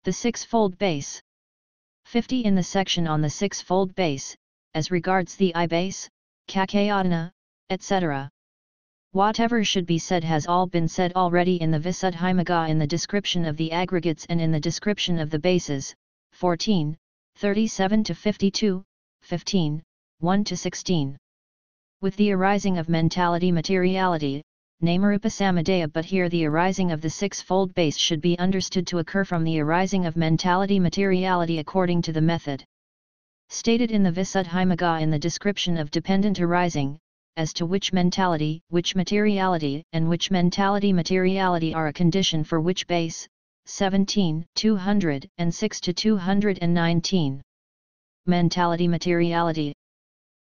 The Sixfold Base. 50 in the section on the Sixfold Base, as regards the I-base, Kakayatana, etc. Whatever should be said has all been said already in the Visuddhimagga in the description of the aggregates and in the description of the bases, 14, 37-52, 15, 1-16. With the arising of mentality-materiality, Namarupasamadaya, but here the arising of the Sixfold Base should be understood to occur from the arising of mentality-materiality according to the method stated in the Visuddhimagga in the description of dependent arising, as to which mentality, which materiality, and which mentality-materiality are a condition for which base, 17, 206-219. Mentality-Materiality.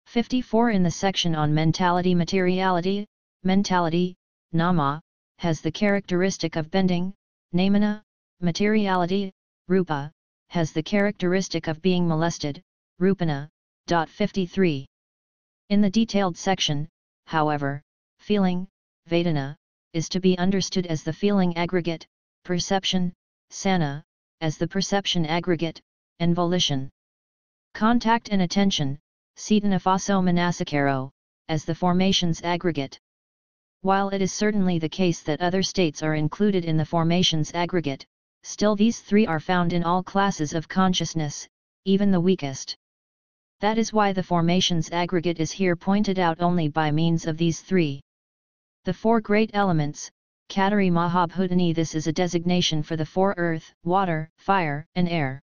54 in the section on mentality-materiality, mentality, nama, has the characteristic of bending, namana, materiality, rupa, has the characteristic of being molested, rupana. 53. In the detailed section, however, feeling, vedana, is to be understood as the feeling aggregate, perception, sana, as the perception aggregate, and volition. Contact and attention, cetana faso manasakaro, as the formations aggregate. While it is certainly the case that other states are included in the formations aggregate, still these three are found in all classes of consciousness, even the weakest. That is why the formations aggregate is here pointed out only by means of these three. The four great elements, Katari Mahabhutani. This is a designation for the four earth, water, fire, and air.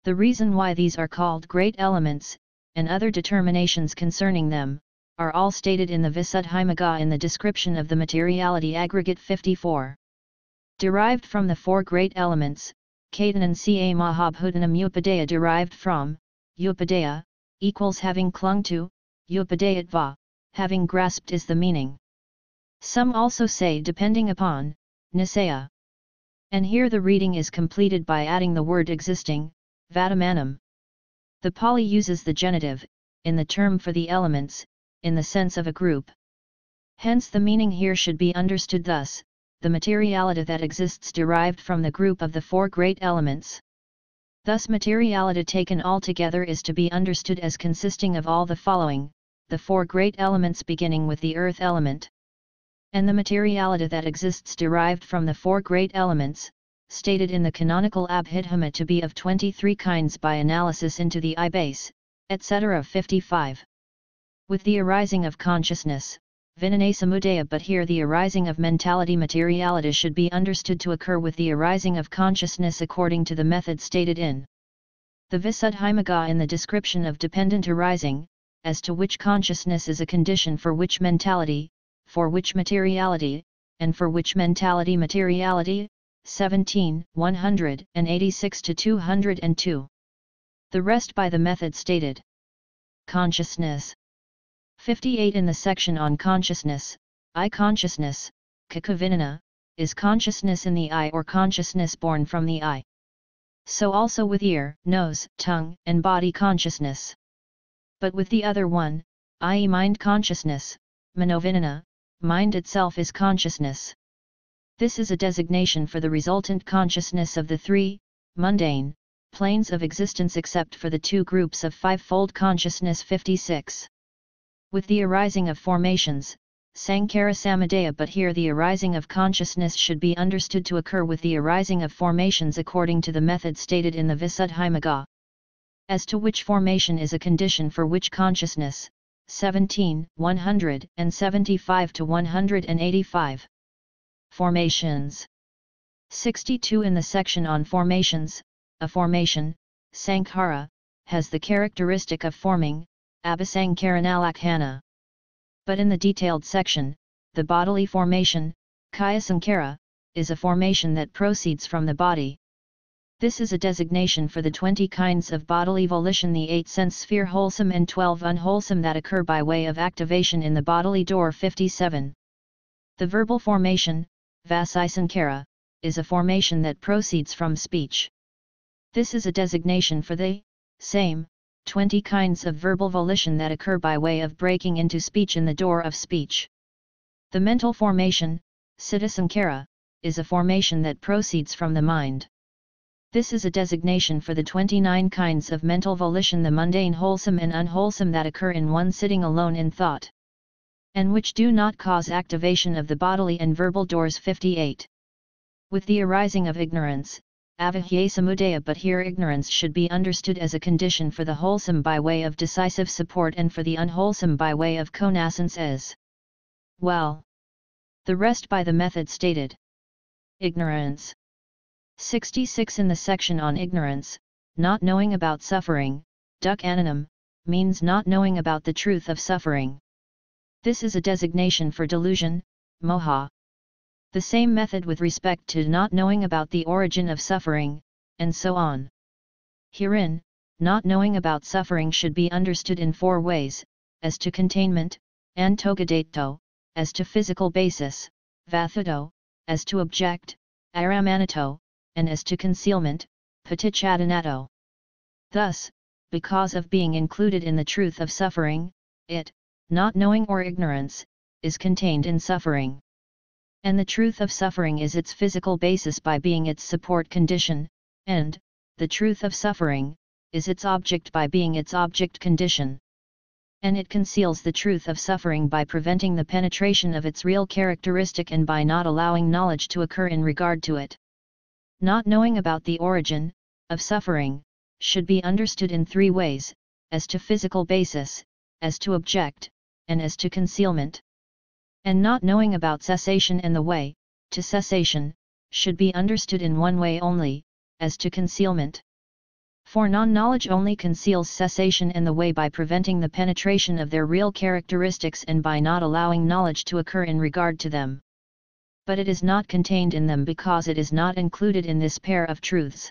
The reason why these are called great elements, and other determinations concerning them, are all stated in the Visuddhimagga in the description of the materiality aggregate 54. Derived from the four great elements, Katanan Ca Mahabhutanam Upadaya derived from, Upadaya, equals having clung to, Upadayatva, having grasped is the meaning. Some also say depending upon, Nisaya. And here the reading is completed by adding the word existing, Vadamanam. The Pali uses the genitive, in the term for the elements, in the sense of a group. Hence the meaning here should be understood thus, the materiality that exists derived from the group of the four great elements. Thus materiality taken altogether is to be understood as consisting of all the following, the four great elements beginning with the earth element. And the materiality that exists derived from the four great elements, stated in the canonical Abhidhamma to be of 23 kinds by analysis into the I-base, etc. 55. With the arising of consciousness, Vinaya Samudaya, but here the arising of mentality-materiality should be understood to occur with the arising of consciousness according to the method stated in the Visuddhimagga in the description of dependent arising, as to which consciousness is a condition for which mentality, for which materiality, and for which mentality-materiality, 17, 186-202. The rest by the method stated. Consciousness. 58 in the section on consciousness, I consciousness, Kakavinana, is consciousness in the eye or consciousness born from the eye. So also with ear, nose, tongue, and body consciousness. But with the other one, i.e. mind consciousness, Manovinana, mind itself is consciousness. This is a designation for the resultant consciousness of the three, mundane, planes of existence except for the two groups of fivefold consciousness 56. With the arising of formations, Sankhara Samadaya, but here the arising of consciousness should be understood to occur with the arising of formations according to the method stated in the Visuddhimagga. As to which formation is a condition for which consciousness, 17, 175-185. Formations. 62 in the section on formations, a formation, Sankhara, has the characteristic of forming, Abhisankharanalakhana. But in the detailed section, the bodily formation, Kaya Sankhara, is a formation that proceeds from the body. This is a designation for the 20 kinds of bodily volition, the 8 sense sphere wholesome and 12 unwholesome that occur by way of activation in the bodily door 57. The verbal formation, Vasisankhara, is a formation that proceeds from speech. This is a designation for the same 20 kinds of verbal volition that occur by way of breaking into speech in the door of speech. The mental formation, Siddha Sankhara, is a formation that proceeds from the mind. This is a designation for the 29 kinds of mental volition, the mundane, wholesome and unwholesome, that occur in one sitting alone in thought, and which do not cause activation of the bodily and verbal doors. 58. With the arising of ignorance, avijja samudaya, but here ignorance should be understood as a condition for the wholesome by way of decisive support, and for the unwholesome by way of connascence as well. The rest by the method stated. Ignorance. 66. In the section on ignorance, not knowing about suffering, dukkha ananam, means not knowing about the truth of suffering. This is a designation for delusion, moha. The same method with respect to not knowing about the origin of suffering, and so on. Herein, not knowing about suffering should be understood in 4 ways: as to containment, antogadato, as to physical basis, vathuto, as to object, aramanato, and as to concealment, paticadanato. Thus, because of being included in the truth of suffering, it, not knowing or ignorance, is contained in suffering. And the truth of suffering is its physical basis by being its support condition, and, the truth of suffering, is its object by being its object condition. And it conceals the truth of suffering by preventing the penetration of its real characteristic and by not allowing knowledge to occur in regard to it. Not knowing about the origin of suffering should be understood in 3 ways: as to physical basis, as to object, and as to concealment. And not knowing about cessation and the way to cessation should be understood in 1 way only: as to concealment. For non-knowledge only conceals cessation and the way by preventing the penetration of their real characteristics and by not allowing knowledge to occur in regard to them. But it is not contained in them because it is not included in this pair of truths.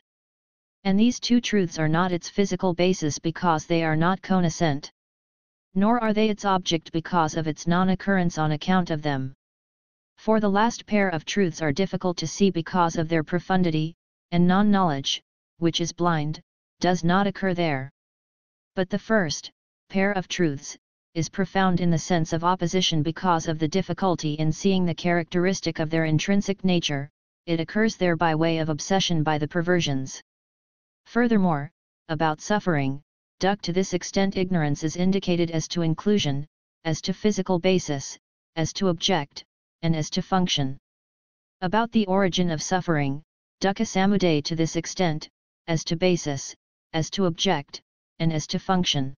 And these 2 truths are not its physical basis because they are not connascent. Nor are they its object because of its non-occurrence on account of them. For the last pair of truths are difficult to see because of their profundity, and non-knowledge, which is blind, does not occur there. But the first pair of truths is profound in the sense of opposition because of the difficulty in seeing the characteristic of their intrinsic nature. It occurs there by way of obsession by the perversions. Furthermore, about suffering, dukkha, to this extent ignorance is indicated as to inclusion, as to physical basis, as to object, and as to function. About the origin of suffering, dukkha samudaya, to this extent, as to basis, as to object, and as to function.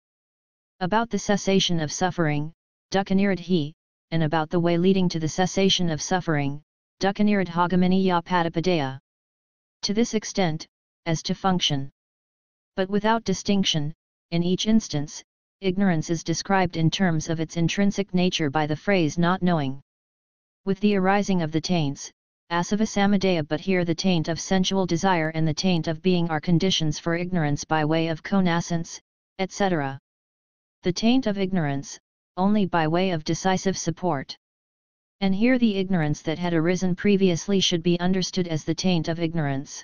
About the cessation of suffering, dukkha nirodhi, and about the way leading to the cessation of suffering, dukkha nirodhagaminiya padapadaya. To this extent, as to function. But without distinction, in each instance, ignorance is described in terms of its intrinsic nature by the phrase not knowing. With the arising of the taints, asava samudaya, but here the taint of sensual desire and the taint of being are conditions for ignorance by way of connascence, etc. The taint of ignorance, only by way of decisive support. And here the ignorance that had arisen previously should be understood as the taint of ignorance.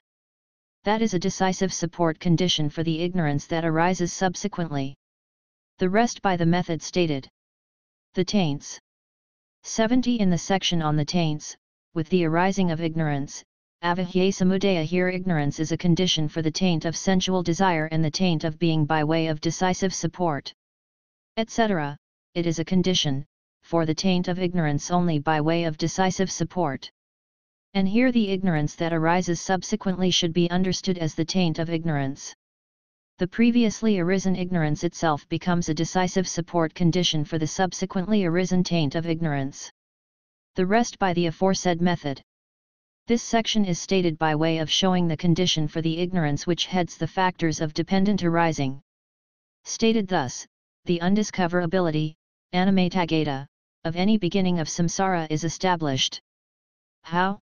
That is a decisive support condition for the ignorance that arises subsequently. The rest by the method stated. The taints. 70. In the section on the taints, with the arising of ignorance, avijja samudaya, here ignorance is a condition for the taint of sensual desire and the taint of being by way of decisive support, etc. It is a condition for the taint of ignorance only by way of decisive support. And here the ignorance that arises subsequently should be understood as the taint of ignorance. The previously arisen ignorance itself becomes a decisive support condition for the subsequently arisen taint of ignorance. The rest by the aforesaid method. This section is stated by way of showing the condition for the ignorance which heads the factors of dependent arising. Stated thus, the undiscoverability, animatagata, of any beginning of samsara is established. How?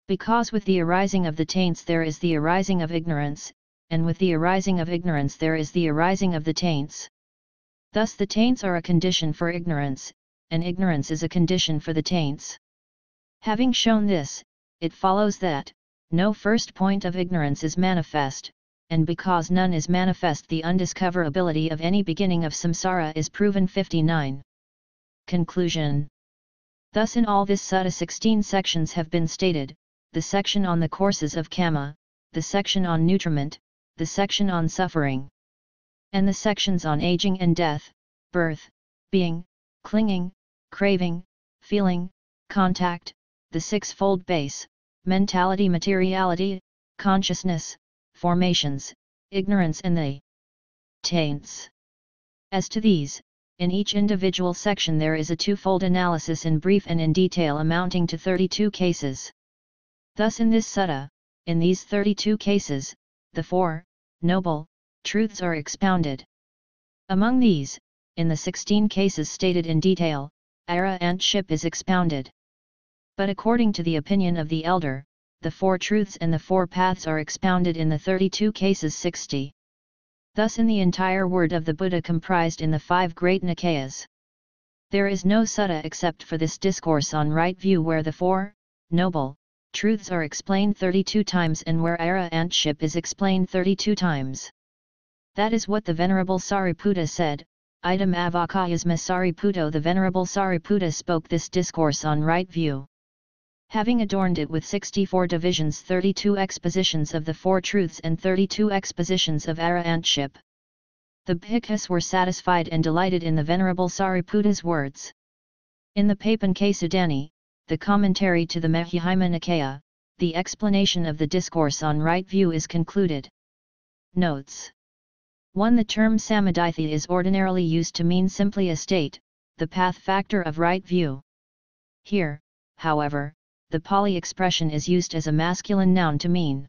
Because with the arising of the taints there is the arising of ignorance, and with the arising of ignorance there is the arising of the taints. Thus the taints are a condition for ignorance, and ignorance is a condition for the taints. Having shown this, it follows that no first point of ignorance is manifest, and because none is manifest the undiscoverability of any beginning of samsara is proven. 59. Conclusion. Thus in all this sutta 16 sections have been stated. The section on the courses of Kama, the section on nutriment, the section on suffering, and the sections on aging and death, birth, being, clinging, craving, feeling, contact, the sixfold base, mentality-materiality, consciousness, formations, ignorance and the taints. As to these, in each individual section there is a twofold analysis in brief and in detail amounting to 32 cases. Thus in this sutta, in these 32 cases, the four noble truths are expounded. Among these, in the 16 cases stated in detail, arahantship is expounded. But according to the opinion of the elder, the four truths and the four paths are expounded in the 32 cases 60. Thus in the entire word of the Buddha comprised in the 5 great Nikayas, there is no sutta except for this discourse on right view where the four noble truths are explained 32 times and where arahantship is explained 32 times. That is what the Venerable Sariputta said. Idam avakayasma Sariputto. The Venerable Sariputta spoke this discourse on right view, having adorned it with 64 divisions, 32 expositions of the four truths and 32 expositions of arahantship. The bhikkhus were satisfied and delighted in the Venerable Sariputta's words. In the Papanke Sudani, the commentary to the Majjhima Nikaya, the explanation of the discourse on right view is concluded. Notes. 1. The term samadhithi is ordinarily used to mean simply a state, the path factor of right view. Here, however, the Pali expression is used as a masculine noun to mean,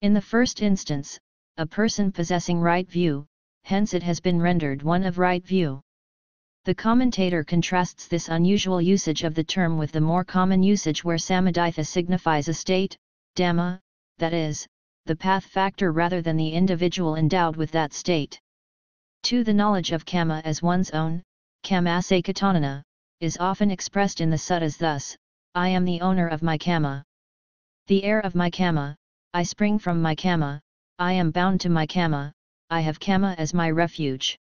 in the first instance, a person possessing right view, hence it has been rendered one of right view. The commentator contrasts this unusual usage of the term with the more common usage where samadhitha signifies a state, dhamma, that is, the path factor rather than the individual endowed with that state. 2. The knowledge of kamma as one's own, kammasekatanana, is often expressed in the suttas thus: I am the owner of my kamma, the heir of my kamma, I spring from my kamma, I am bound to my kamma, I have kamma as my refuge.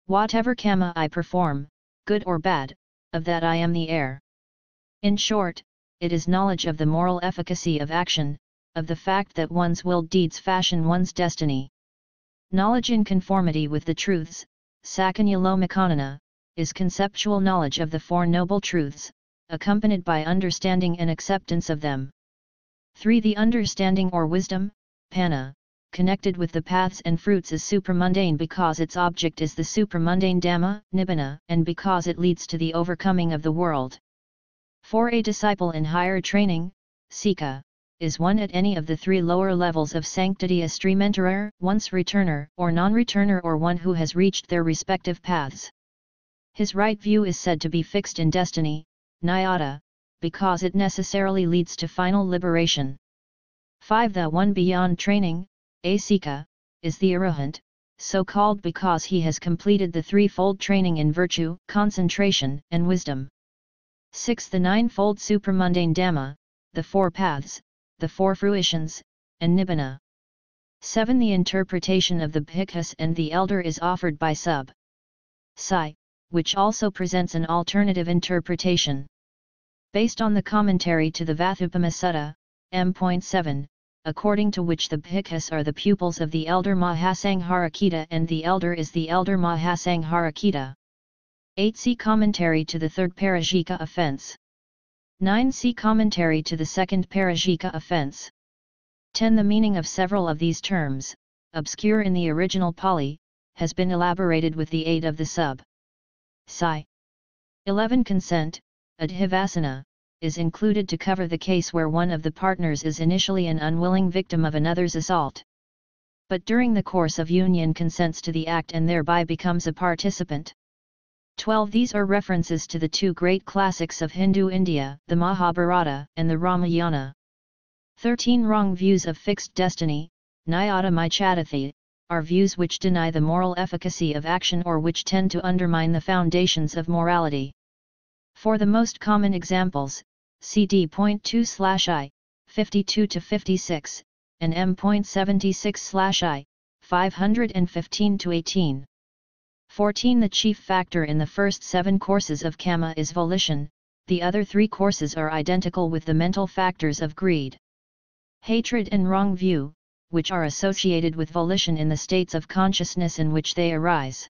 Whatever kamma I perform, good or bad, of that I am the heir. In short, it is knowledge of the moral efficacy of action, of the fact that one's willed deeds fashion one's destiny. Knowledge in conformity with the truths, sakanyalomakanana, is conceptual knowledge of the Four Noble Truths, accompanied by understanding and acceptance of them. 3. The understanding or wisdom, panna, connected with the paths and fruits is supramundane because its object is the supramundane Dhamma, Nibbana, and because it leads to the overcoming of the world. 4. A disciple in higher training, Sika, is one at any of the three lower levels of sanctity: a streamenterer, once returner, or non-returner, or one who has reached their respective paths. His right view is said to be fixed in destiny, Nyata, because it necessarily leads to final liberation. 5. The one beyond training, Asika, is the arahant, so called because he has completed the threefold training in virtue, concentration, and wisdom. 6. The ninefold supramundane Dhamma, the four paths, the four fruitions, and Nibbana. 7. The interpretation of the bhikkhus and the elder is offered by Sub. Sai, which also presents an alternative interpretation. Based on the commentary to the Vathupama Sutta, M.7, according to which the bhikkhus are the pupils of the elder Mahasangharakita and the elder is the elder Mahasangharakita. 8. See commentary to the third Parajika offense. 9. See commentary to the second Parajika offense. 10. The meaning of several of these terms, obscure in the original Pali, has been elaborated with the aid of the Sub. Sai. 11. Consent, adhivasana, is included to cover the case where one of the partners is initially an unwilling victim of another's assault, but during the course of union consents to the act and thereby becomes a participant. 12. These are references to the two great classics of Hindu India, the Mahabharata and the Ramayana. 13. Wrong views of fixed destiny, Nyata Michadathi, are views which deny the moral efficacy of action or which tend to undermine the foundations of morality. For the most common examples, CD.2/I, 52-56, and M.76/I, 515-18. 14. The chief factor in the first 7 courses of Kamma is volition, the other 3 courses are identical with the mental factors of greed. hatred and wrong view, which are associated with volition in the states of consciousness in which they arise.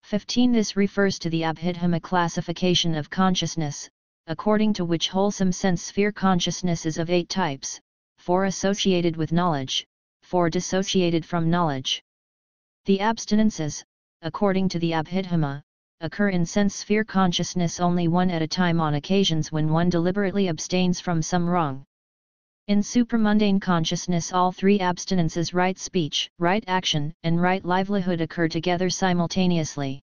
15. This refers to the Abhidhamma classification of consciousness, according to which wholesome sense sphere consciousness is of 8 types, 4 associated with knowledge, 4 dissociated from knowledge. The abstinences, according to the Abhidhamma, occur in sense sphere consciousness only one at a time on occasions when one deliberately abstains from some wrong. In supramundane consciousness all 3 abstinences, right speech, right action, and right livelihood, occur together simultaneously.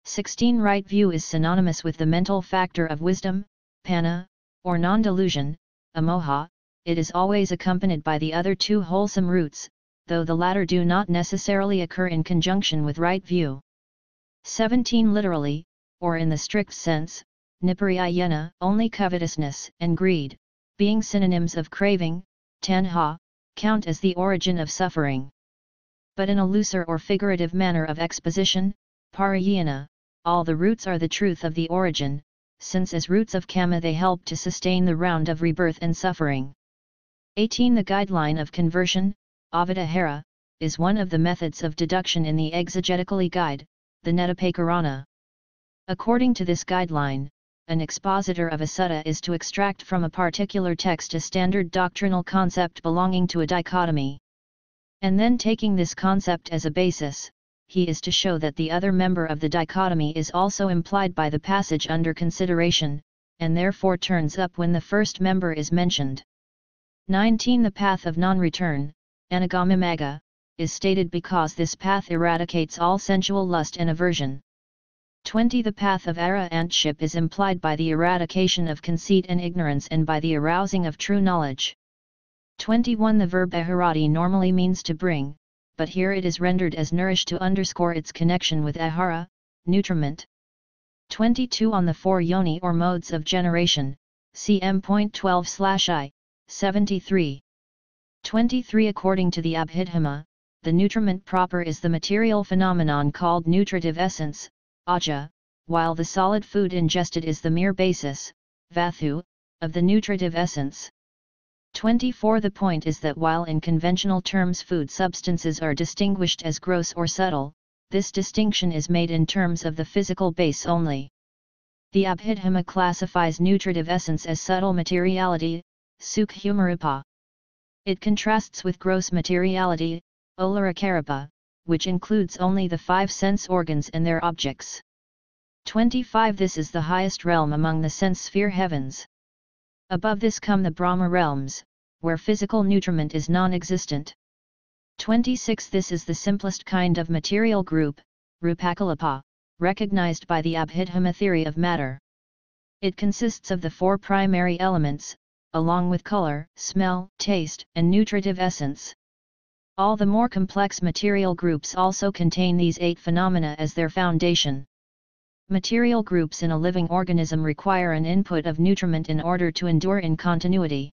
16. Right view is synonymous with the mental factor of wisdom, panna, or non-delusion, amoha. It is always accompanied by the other 2 wholesome roots, though the latter do not necessarily occur in conjunction with right view. 17. Literally, or in the strict sense, nipariyana, only covetousness and greed, being synonyms of craving, tanha, count as the origin of suffering. But in a looser or figurative manner of exposition, parayana, all the roots are the truth of the origin, since as roots of kama they help to sustain the round of rebirth and suffering. 18. The guideline of conversion, avadahara, is one of the methods of deduction in the exegetically guide, the Netapakarana. According to this guideline, an expositor of a sutta is to extract from a particular text a standard doctrinal concept belonging to a dichotomy. And then, taking this concept as a basis, he is to show that the other member of the dichotomy is also implied by the passage under consideration, and therefore turns up when the first member is mentioned. 19. The path of non-return, anagamamagga, is stated because this path eradicates all sensual lust and aversion. 20. The path of arahantship is implied by the eradication of conceit and ignorance and by the arousing of true knowledge. 21. The verb aharati normally means to bring, but here it is rendered as nourish to underscore its connection with ahara, nutriment. 22. On the 4 yoni or modes of generation, cm.12/I, 73. 23. According to the Abhidhamma, the nutriment proper is the material phenomenon called nutritive essence, aja, while the solid food ingested is the mere basis, vathu, of the nutritive essence. 24. The point is that while in conventional terms food substances are distinguished as gross or subtle, this distinction is made in terms of the physical base only. The Abhidhamma classifies nutritive essence as subtle materiality, sukhumarupa. It contrasts with gross materiality, olarakarapa, which includes only the 5 sense organs and their objects. 25. This is the highest realm among the sense sphere heavens. Above this come the Brahma realms, where physical nutriment is non-existent. 26. This is the simplest kind of material group, rupakalapa, recognized by the Abhidhamma theory of matter. It consists of the 4 primary elements, along with color, smell, taste, and nutritive essence. All the more complex material groups also contain these 8 phenomena as their foundation. Material groups in a living organism require an input of nutriment in order to endure in continuity.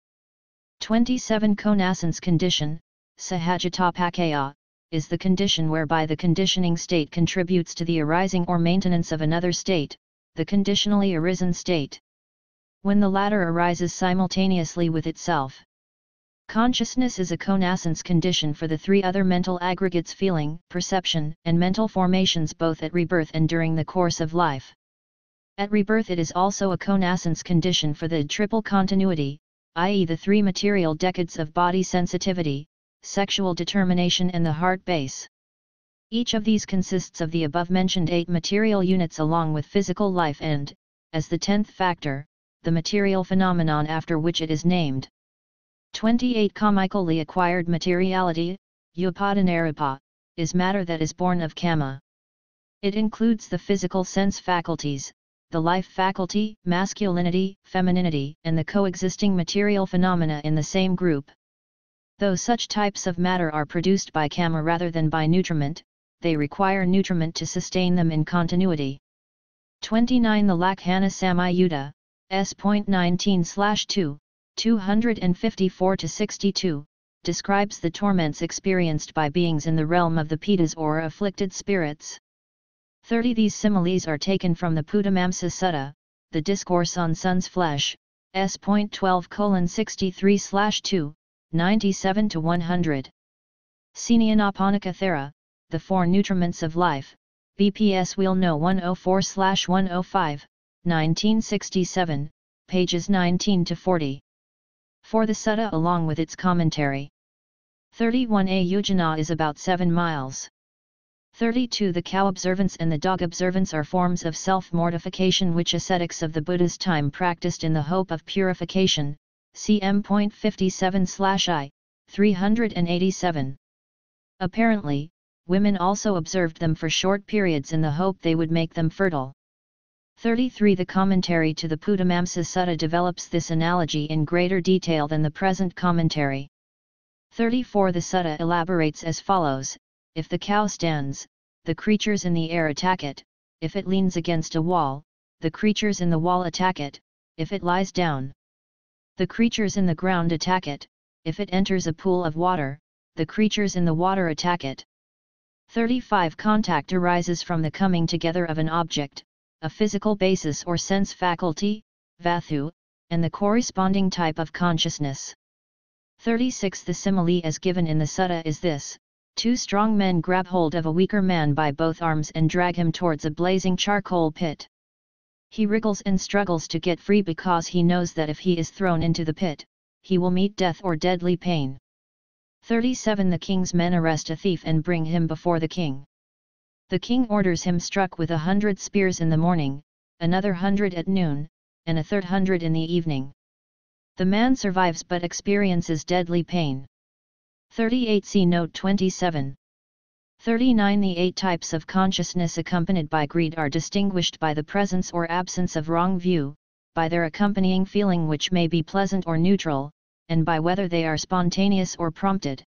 27. Connascence condition, sahajatapakaya, is the condition whereby the conditioning state contributes to the arising or maintenance of another state, the conditionally arisen state. When the latter arises simultaneously with itself. Consciousness is a connascence condition for the 3 other mental aggregates: feeling, perception, and mental formations, both at rebirth and during the course of life. At rebirth it is also a connascence condition for the triple continuity, i.e. the 3 material decades of body sensitivity, sexual determination and the heart base. Each of these consists of the above-mentioned 8 material units along with physical life and, as the 10th factor, the material phenomenon after which it is named. 28. Kamically acquired materiality, upadanarupa, is matter that is born of kama. It includes the physical sense faculties, the life faculty, masculinity, femininity, and the coexisting material phenomena in the same group. Though such types of matter are produced by kama rather than by nutriment, they require nutriment to sustain them in continuity. 29. The Lakhana Samayutta, S.19/2, 254-62, describes the torments experienced by beings in the realm of the Pitas or afflicted spirits. 30. These similes are taken from the Pudamamsa Sutta, the Discourse on Sun's Flesh, S.12:63/2, 97 to 100. Seniyanapanakathera, The Four Nutriments of Life, BPS Wheel No 104/105, 1967, pages 19 to 40. For the sutta along with its commentary. 31a Ujjana is about 7 miles. 32 The cow observance and the dog observance are forms of self-mortification which ascetics of the Buddha's time practiced in the hope of purification, cm.57/I, 387. Apparently, women also observed them for short periods in the hope they would make them fertile. 33 The commentary to the Puttamamsa Sutta develops this analogy in greater detail than the present commentary. 34 The sutta elaborates as follows: if the cow stands, the creatures in the air attack it; if it leans against a wall, the creatures in the wall attack it; if it lies down, the creatures in the ground attack it; if it enters a pool of water, the creatures in the water attack it. 35 Contact arises from the coming together of an object, a physical basis or sense faculty, vathu, and the corresponding type of consciousness. 36 The simile as given in the sutta is this: two strong men grab hold of a weaker man by both arms and drag him towards a blazing charcoal pit. He wriggles and struggles to get free because he knows that if he is thrown into the pit, he will meet death or deadly pain. 37 The king's men arrest a thief and bring him before the king. The king orders him struck with 100 spears in the morning, another 100 at noon, and a third 100 in the evening. The man survives but experiences deadly pain. 38 See Note 27. 39 The 8 types of consciousness accompanied by greed are distinguished by the presence or absence of wrong view, by their accompanying feeling which may be pleasant or neutral, and by whether they are spontaneous or prompted.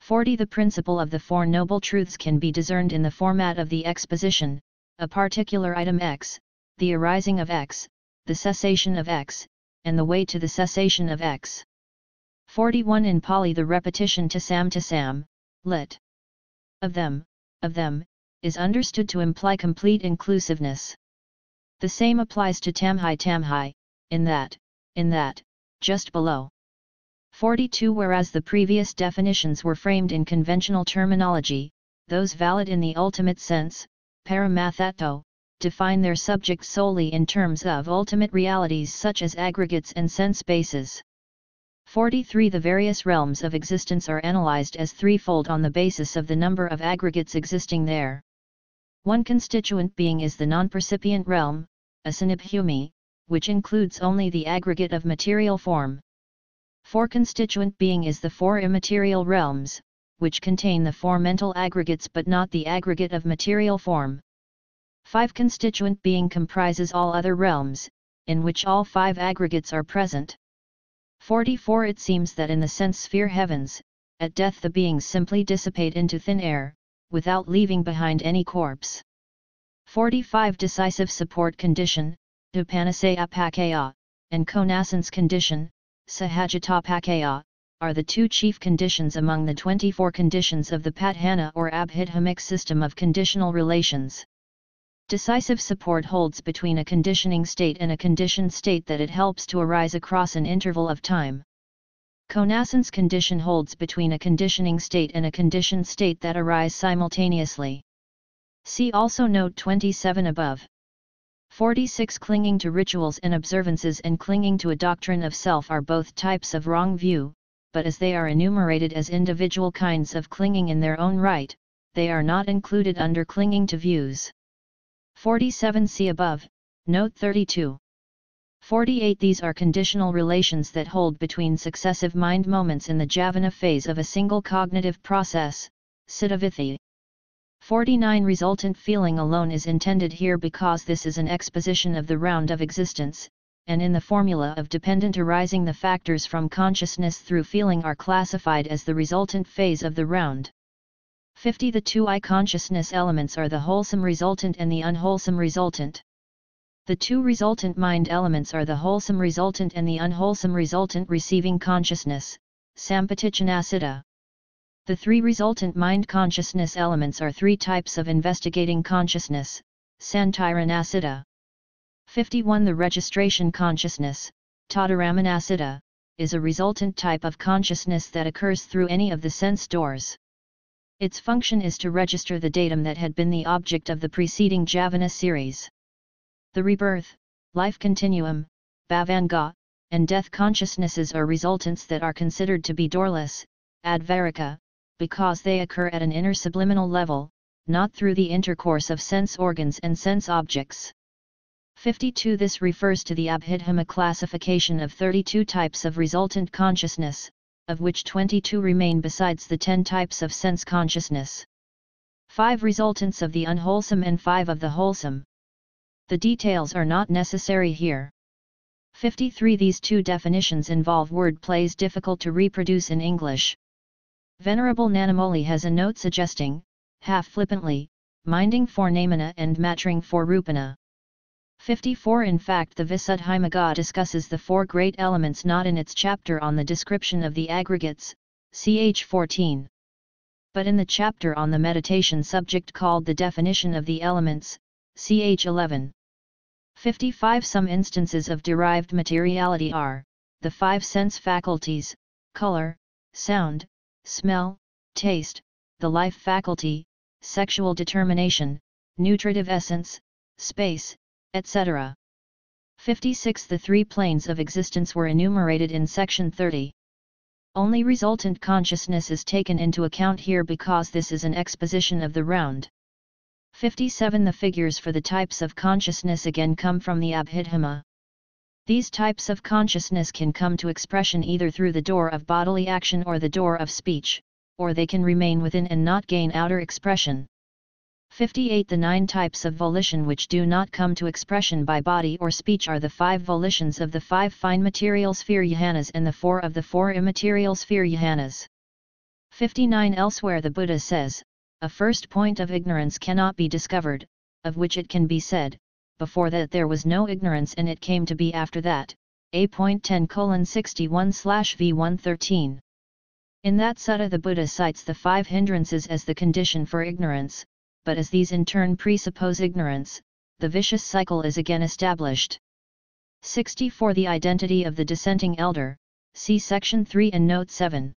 40 The principle of the Four Noble Truths can be discerned in the format of the exposition: a particular item X, the arising of X, the cessation of X, and the way to the cessation of X. 41 In Pali the repetition tasam, lit. Of them, is understood to imply complete inclusiveness. The same applies to tamhai, in that, just below. 42 Whereas the previous definitions were framed in conventional terminology, those valid in the ultimate sense, paramathatto, define their subject solely in terms of ultimate realities such as aggregates and sense bases. 43 The various realms of existence are analyzed as threefold on the basis of the number of aggregates existing there. One constituent being is the non-percipient realm, asanibhumi, which includes only the aggregate of material form. 4 Constituent being is the 4 immaterial realms, which contain the 4 mental aggregates but not the aggregate of material form. 5 Constituent being comprises all other realms, in which all 5 aggregates are present. 44 It seems that in the sense sphere heavens, at death the beings simply dissipate into thin air, without leaving behind any corpse. 45 Decisive support condition, upanasayapakaya, and connascence condition, sahajatapakaya, are the 2 chief conditions among the 24 conditions of the Padhana or Abhidhamic system of conditional relations. Decisive support holds between a conditioning state and a conditioned state that it helps to arise across an interval of time. Connascence condition holds between a conditioning state and a conditioned state that arise simultaneously. See also Note 27 above. 46 Clinging to rituals and observances and clinging to a doctrine of self are both types of wrong view, but as they are enumerated as individual kinds of clinging in their own right, they are not included under clinging to views. 47 See above, Note 32. 48 These are conditional relations that hold between successive mind moments in the jhana phase of a single cognitive process, cittavithi. 49 Resultant feeling alone is intended here because this is an exposition of the round of existence, and in the formula of dependent arising the factors from consciousness through feeling are classified as the resultant phase of the round. 50 The 2 I consciousness elements are the wholesome resultant and the unwholesome resultant. The 2 resultant mind elements are the wholesome resultant and the unwholesome resultant receiving consciousness, sampatichanasiddha. The 3 resultant mind consciousness elements are 3 types of investigating consciousness, santiranasiddha. 51 The registration consciousness, tadaramanasiddha, is a resultant type of consciousness that occurs through any of the sense doors. Its function is to register the datum that had been the object of the preceding Javana series. The rebirth, life continuum, bhavanga, and death consciousnesses are resultants that are considered to be doorless, advaraka, because they occur at an inner subliminal level, not through the intercourse of sense organs and sense objects. 52. This refers to the Abhidhamma classification of 32 types of resultant consciousness, of which 22 remain besides the 10 types of sense consciousness. 5 resultants of the unwholesome and 5 of the wholesome. The details are not necessary here. 53. These two definitions involve word plays difficult to reproduce in English. Venerable Nanamoli has a note suggesting, half flippantly, minding for Namana and matring for Rupana. 54. In fact, the Visuddhimagga discusses the four great elements not in its chapter on the description of the aggregates, ch. 14. But in the chapter on the meditation subject called the definition of the elements, ch. 11. 55. Some instances of derived materiality are, the 5 sense faculties, color, sound, smell, taste, the life faculty, sexual determination, nutritive essence, space, etc. 56. The 3 planes of existence were enumerated in section 30. Only resultant consciousness is taken into account here because this is an exposition of the round. 57. The figures for the types of consciousness again come from the Abhidhamma. These types of consciousness can come to expression either through the door of bodily action or the door of speech, or they can remain within and not gain outer expression. 58. The 9 types of volition which do not come to expression by body or speech are the 5 volitions of the 5 fine material sphere yahanas and the 4 of the 4 immaterial sphere yahanas. 59. Elsewhere the Buddha says, a first point of ignorance cannot be discovered, of which it can be said, before that there was no ignorance and it came to be after that, A.10:61/V113. In that sutta the Buddha cites the 5 hindrances as the condition for ignorance, but as these in turn presuppose ignorance, the vicious cycle is again established. 64. The identity of the dissenting elder, see section 3 and note 7.